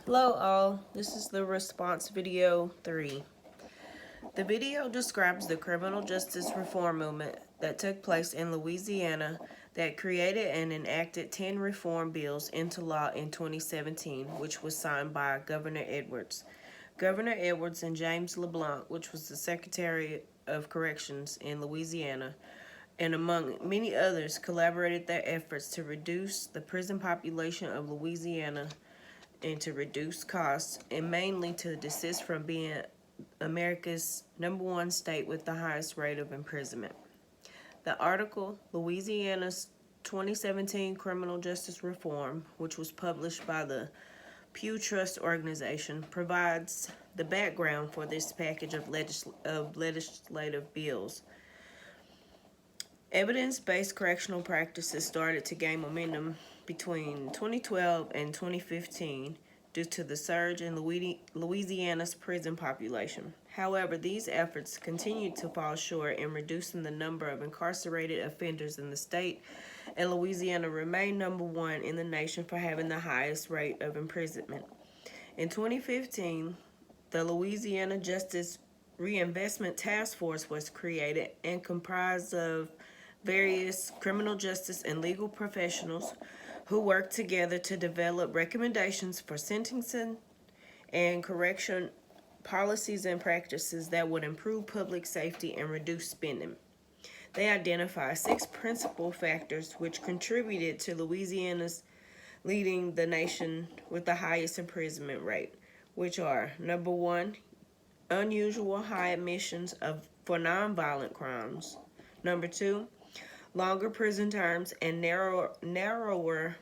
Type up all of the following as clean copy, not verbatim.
Hello all, this is the response video 3. The video describes the criminal justice reform movement that took place in Louisiana that created and enacted 10 reform bills into law in 2017, which was signed by Governor Edwards. Governor Edwards and James LeBlanc, which was the Secretary of Corrections in Louisiana, and among many others, collaborated their efforts to reduce the prison population of Louisiana and to reduce costs, and mainly to desist from being America's #1 state with the highest rate of imprisonment. The article, Louisiana's 2017 Criminal Justice Reform, which was published by the Pew Trust organization, provides the background for this package of legislative bills. Evidence-based correctional practices started to gain momentum between 2012 and 2015 due to the surge in Louisiana's prison population. However, these efforts continued to fall short in reducing the number of incarcerated offenders in the state, and Louisiana remained #1 in the nation for having the highest rate of imprisonment. In 2015, the Louisiana Justice Reinvestment Task Force was created and comprised of various criminal justice and legal professionals who worked together to develop recommendations for sentencing and correction policies and practices that would improve public safety and reduce spending. They identified 6 principal factors which contributed to Louisiana's leading the nation with the highest imprisonment rate, which are: number 1, unusual high admissions for nonviolent crimes; number 2, longer prison terms and narrower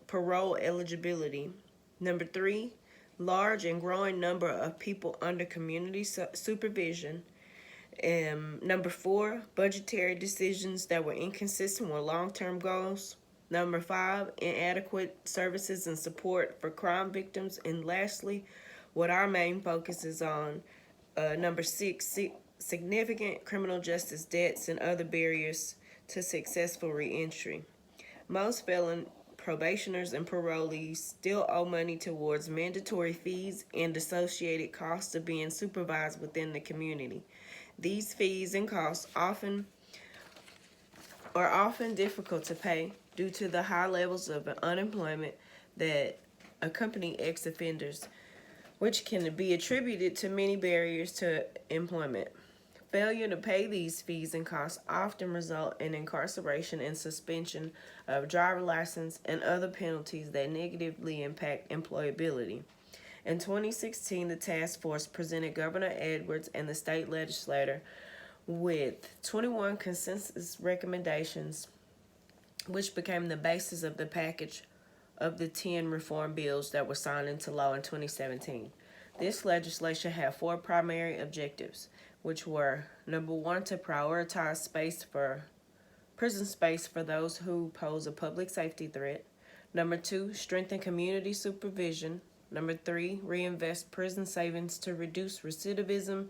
parole eligibility; number 3, large and growing number of people under community supervision; number 4, budgetary decisions that were inconsistent with long-term goals; number 5, inadequate services and support for crime victims; and lastly, what our main focus is on, number 6, significant criminal justice debts and other barriers to successful reentry. Most felon probationers and parolees still owe money towards mandatory fees and associated costs of being supervised within the community. These fees and costs are often difficult to pay due to the high levels of unemployment that accompany ex-offenders, which can be attributed to many barriers to employment. Failure to pay these fees and costs often result in incarceration and suspension of driver license and other penalties that negatively impact employability. In 2016, the task force presented Governor Edwards and the state legislature with 21 consensus recommendations, which became the basis of the package of the 10 reform bills that were signed into law in 2017. This legislation had 4 primary objectives, which were: number 1, to prioritize prison space for those who pose a public safety threat; number 2, strengthen community supervision; number 3, reinvest prison savings to reduce recidivism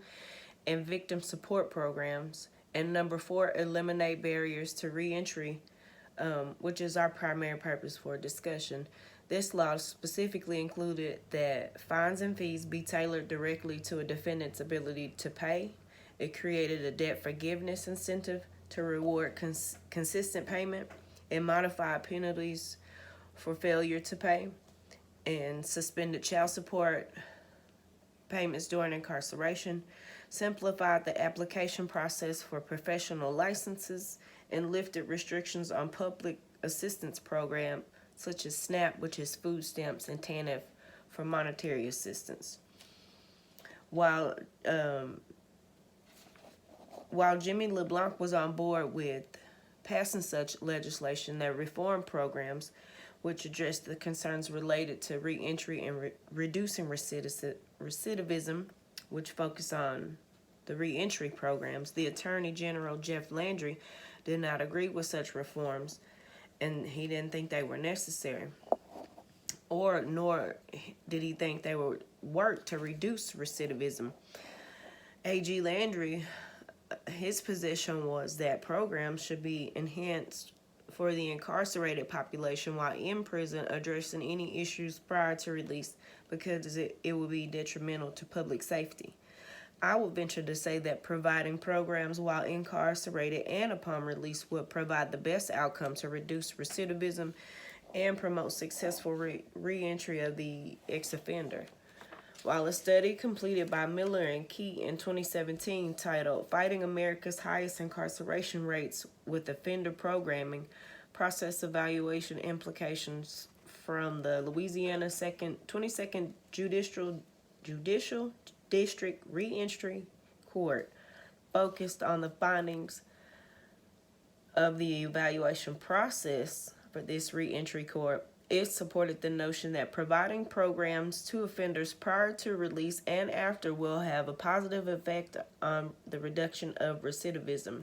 and victim support programs; and number 4, eliminate barriers to reentry, which is our primary purpose for discussion. This law specifically included that fines and fees be tailored directly to a defendant's ability to pay. It created a debt forgiveness incentive to reward consistent payment, and modified penalties for failure to pay, and suspended child support payments during incarceration, simplified the application process for professional licenses, and lifted restrictions on public assistance programs such as SNAP, which is food stamps, and TANF for monetary assistance. While Jimmy LeBlanc was on board with passing such legislation that reformed programs which addressed the concerns related to reentry and reducing recidivism, which focus on the reentry programs, the Attorney General Jeff Landry did not agree with such reforms, and he didn't think they were necessary, nor did he think they would work to reduce recidivism. A.G. Landry, his position was that programs should be enhanced for the incarcerated population while in prison, addressing any issues prior to release because it would be detrimental to public safety. I would venture to say that providing programs while incarcerated and upon release would provide the best outcome to reduce recidivism and promote successful reentry of the ex-offender. While a study completed by Miller and Key in 2017 titled Fighting America's Highest Incarceration Rates with Offender Programming, Process Evaluation Implications from the Louisiana 22nd Judicial District Reentry Court, focused on the findings of the evaluation process for this reentry court. It supported the notion that providing programs to offenders prior to release and after will have a positive effect on the reduction of recidivism.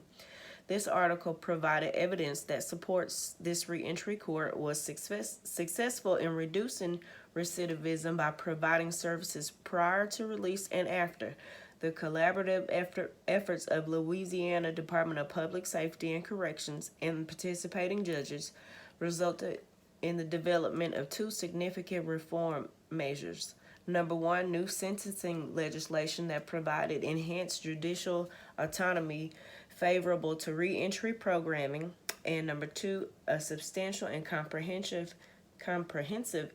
This article provided evidence that supports this reentry court was successful in reducing recidivism by providing services prior to release and after. The collaborative efforts of Louisiana Department of Public Safety and Corrections and participating judges resulted in the development of two significant reform measures. Number one, new sentencing legislation that provided enhanced judicial autonomy favorable to reentry programming. And number two, a substantial and comprehensive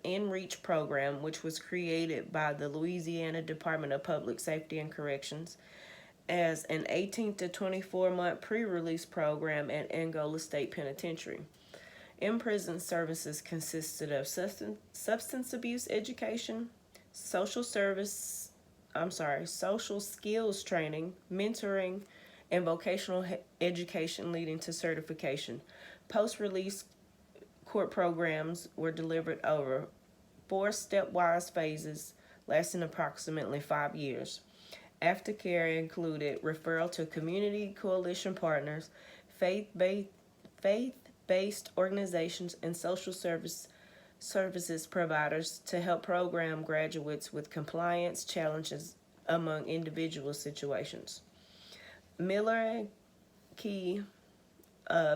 in-reach program, which was created by the Louisiana Department of Public Safety and Corrections as an 18 to 24-month pre-release program at Angola State Penitentiary. In-prison services consisted of substance abuse education, social skills training, mentoring, and vocational education leading to certification. Post-release court programs were delivered over 4 stepwise phases lasting approximately 5 years. Aftercare included referral to community coalition partners, faith-based organizations, and social services providers to help program graduates with compliance challenges among individual situations. Miller and Key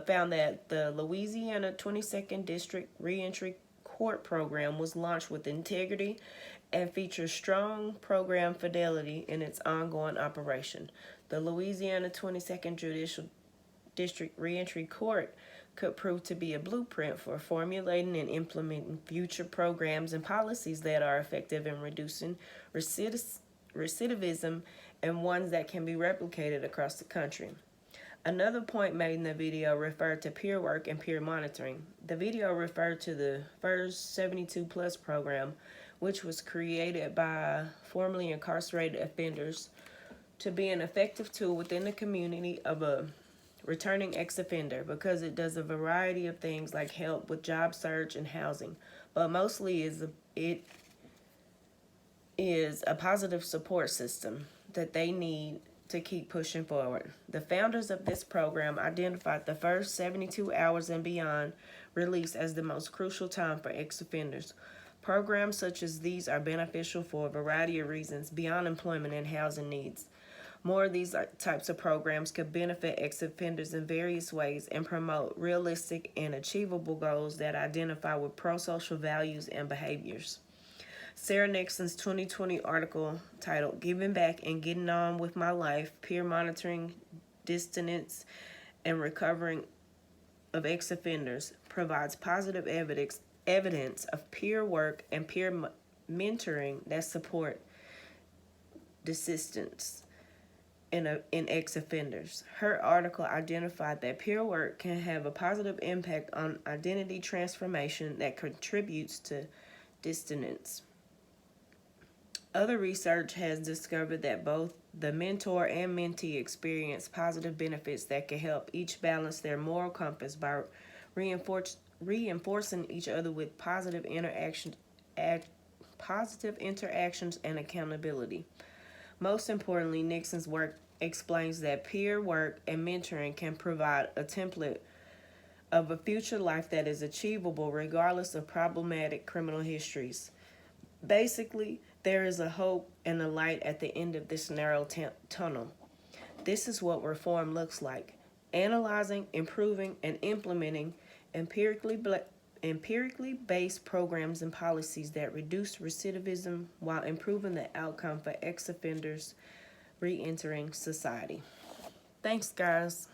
found that the Louisiana 22nd District Reentry Court program was launched with integrity and features strong program fidelity in its ongoing operation. The Louisiana 22nd Judicial District Reentry Court could prove to be a blueprint for formulating and implementing future programs and policies that are effective in reducing recidivism and ones that can be replicated across the country. Another point made in the video referred to peer work and peer monitoring. The video referred to the first 72 Plus program, which was created by formerly incarcerated offenders to be an effective tool within the community of a returning ex-offender because it does a variety of things like help with job search and housing, but mostly it is a positive support system that they need to keep pushing forward. The founders of this program identified the first 72 hours and beyond release as the most crucial time for ex-offenders. Programs such as these are beneficial for a variety of reasons beyond employment and housing needs. More of these types of programs could benefit ex-offenders in various ways and promote realistic and achievable goals that identify with pro-social values and behaviors. Sarah Nixon's 2020 article titled Giving Back and Getting On With My Life, Peer Monitoring, Distance, and Recovering of Ex-Offenders provides positive evidence of peer work and peer mentoring that support desistance in ex-offenders. Her article identified that peer work can have a positive impact on identity transformation that contributes to distance. Other research has discovered that both the mentor and mentee experience positive benefits that can help each balance their moral compass by reinforcing each other with positive interactions and accountability. Most importantly, Nixon's work explains that peer work and mentoring can provide a template of a future life that is achievable regardless of problematic criminal histories. Basically, there is a hope and a light at the end of this narrow tunnel. This is what reform looks like: analyzing, improving, and implementing empirically based programs and policies that reduce recidivism while improving the outcome for ex-offenders re-entering society. Thanks, guys.